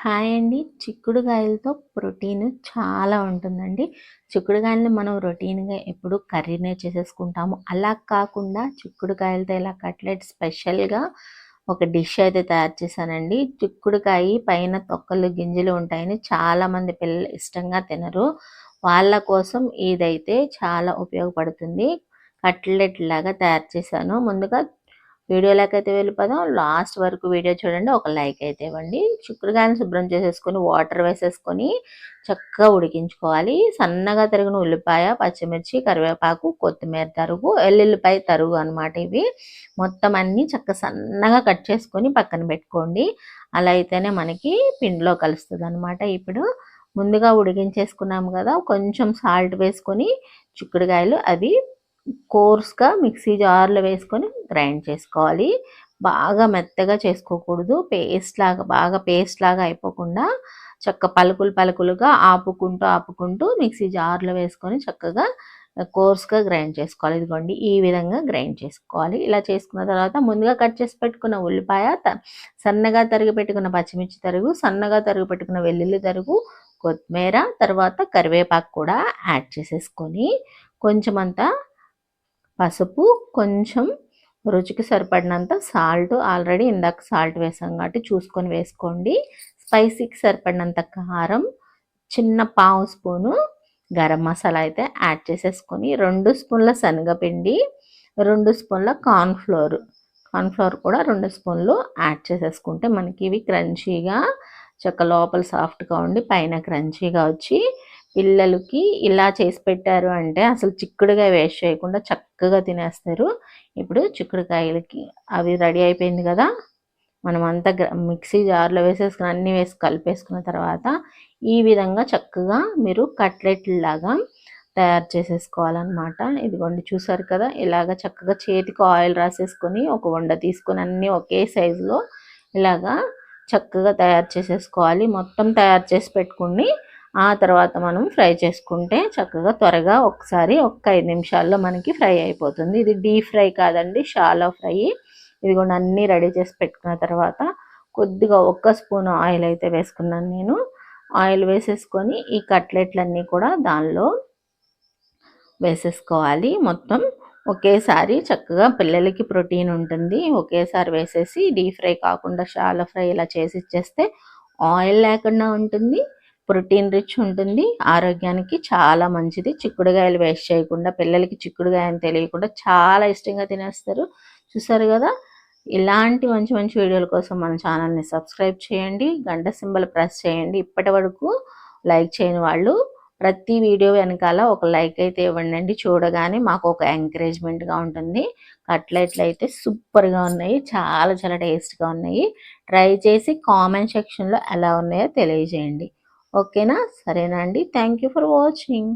Hi అండి. చిక్కుడుగాయలతో protein చాలా ఉంటుందండి. చిక్కుడుగాయలని మనం రొటీన్‌గా ఎప్పుడు కర్రీనే చేసేసుకుంటాము. అలా కాకుండా చిక్కుడుకాయలతో ఇలా కట్లెట్ స్పెషల్‌గా ఒక డిష్ అయితే తయారు చేశానండి. చిక్కుడుకాయి పైన తొక్కలు, గింజలు ఉంటాయని చాలామంది పిల్లలు ఇష్టంగా తినరు. వాళ్ళ కోసం ఇదైతే చాలా ఉపయోగపడుతుంది. కట్లెట్ లాగా తయారు చేశాను. ముందుగా వీడియోలోకైతే వెళ్ళిపోదాం. లాస్ట్ వరకు వీడియో చూడండి. ఒక లైక్ అయితే ఇవ్వండి. చిక్కుడుకాయలను శుభ్రం చేసేసుకొని వాటర్ వేసేసుకొని చక్కగా ఉడికించుకోవాలి. సన్నగా తరిగిన ఉల్లిపాయ, పచ్చిమిర్చి, కరివేపాకు, కొత్తిమీర తరుగు, ఎల్లుల్లిపాయ తరుగు అనమాట ఇవి. మొత్తం అన్నీ సన్నగా కట్ చేసుకొని పక్కన పెట్టుకోండి. అలా అయితేనే మనకి పిండిలో కలుస్తుందనమాట. ఇప్పుడు ముందుగా ఉడికించేసుకున్నాము కదా, కొంచెం సాల్ట్ వేసుకొని చిక్కుడుకాయలు అవి కోర్స్‌గా మిక్సీ జార్‌లో వేసుకొని గ్రైండ్ చేసుకోవాలి. బాగా మెత్తగా చేసుకోకూడదు. బాగా పేస్ట్ లాగా అయిపోకుండా పలుకులు పలుకులుగా ఆపుకుంటూ మిక్సీ జార్‌లో వేసుకొని చక్కగా కోర్స్‌గా గ్రైండ్ చేసుకోవాలి. ఇదిగోండి ఈ విధంగా గ్రైండ్ చేసుకోవాలి. ఇలా చేసుకున్న తర్వాత ముందుగా కట్ చేసి పెట్టుకున్న ఉల్లిపాయ, సన్నగా తరిగి పెట్టుకున్న పచ్చిమిర్చి తరుగు, సన్నగా తరిగి పెట్టుకున్న వెల్లుల్లి తరుగు, కొత్తిమీర, తర్వాత కరివేపాకు కూడా యాడ్ చేసేసుకొని కొంచెమంతా పసుపు, కొంచెం రుచికి సరిపడినంత సాల్ట్, ఆల్రెడీ ఇందాక సాల్ట్ వేసాం కాబట్టి చూసుకొని వేసుకోండి. స్పైసీకి సరిపడినంత కారం, చిన్న పావు స్పూను గరం మసాలా అయితే యాడ్ చేసేసుకొని 2 స్పూన్ల శనగపిండి, 2 స్పూన్ల కార్న్‌ఫ్లోర్ కూడా 2 స్పూన్లు యాడ్ చేసేసుకుంటే మనకి ఇవి క్రంచీగా లోపల సాఫ్ట్గా ఉండి పైన క్రంచీగా వచ్చి పిల్లలకి ఇలా చేసి పెట్టారు అంటే అసలు చిక్కుడుకాయ వేస్ట్ చేయకుండా చక్కగా తినేస్తారు. ఇప్పుడు చిక్కుడుకాయలకి అవి రెడీ అయిపోయింది కదా, మనం అంతా మిక్సీ జార్లో వేసేసుకుని అన్నీ వేసి కలిపేసుకున్న తర్వాత ఈ విధంగా చక్కగా మీరు కట్లెట్ లాగా తయారు చేసేసుకోవాలన్నమాట. ఇదిగోండి చూసారు కదా, ఇలాగ చక్కగా చేతికి ఆయిల్ రాసేసుకొని ఒక ఉండ తీసుకొని అన్నీ ఒకే సైజులో ఇలాగా చక్కగా తయారు చేసేసుకోవాలి. మొత్తం తయారు చేసి పెట్టుకుని ఆ తర్వాత మనం ఫ్రై చేసుకుంటే చక్కగా త్వరగా ఒకసారి 5 నిమిషాల్లో మనకి ఫ్రై అయిపోతుంది. ఇది డీప్ ఫ్రై కాదండి, షాలో ఫ్రై. ఇదిగోండి అన్నీ రెడీ చేసి పెట్టుకున్న తర్వాత కొద్దిగా 1 స్పూన్ ఆయిల్ అయితే వేసుకున్నాను నేను. ఆయిల్ వేసేసుకొని ఈ కట్లెట్లన్నీ కూడా దానిలో వేసేసుకోవాలి. మొత్తం ఒకేసారి చక్కగా పిల్లలకి ప్రోటీన్ ఉంటుంది. ఒకేసారి వేసేసి డీప్ ఫ్రై కాకుండా షాలో ఫ్రై ఇలా చేసి ఇచ్చేస్తే ఆయిల్ లేకుండా ఉంటుంది, ప్రోటీన్ రిచ్ ఉంటుంది, ఆరోగ్యానికి చాలా మంచిది. చిక్కుడుకాయలు వేస్ట్ చేయకుండా పిల్లలకి చిక్కుడుకాయ అని తెలియకుండా చాలా ఇష్టంగా తినేస్తారు. చూసారు కదా, ఇలాంటి మంచి మంచి వీడియోల కోసం మన ఛానల్ని సబ్స్క్రైబ్ చేయండి, గంట సింబల్ ప్రెస్ చేయండి. ఇప్పటి వరకు లైక్ చేయని వాళ్ళు ప్రతి వీడియో వెనకాల ఒక లైక్ అయితే ఇవ్వండి. చూడగానే మాకు ఒక ఎంకరేజ్మెంట్గా ఉంటుంది. కట్లెట్లు అయితే సూపర్గా ఉన్నాయి, చాలా చాలా టేస్ట్గా ఉన్నాయి. ట్రై చేసి కామెంట్ సెక్షన్లో ఎలా ఉన్నాయో తెలియజేయండి. ఓకేనా, సరేనా అండి. Thank you for watching.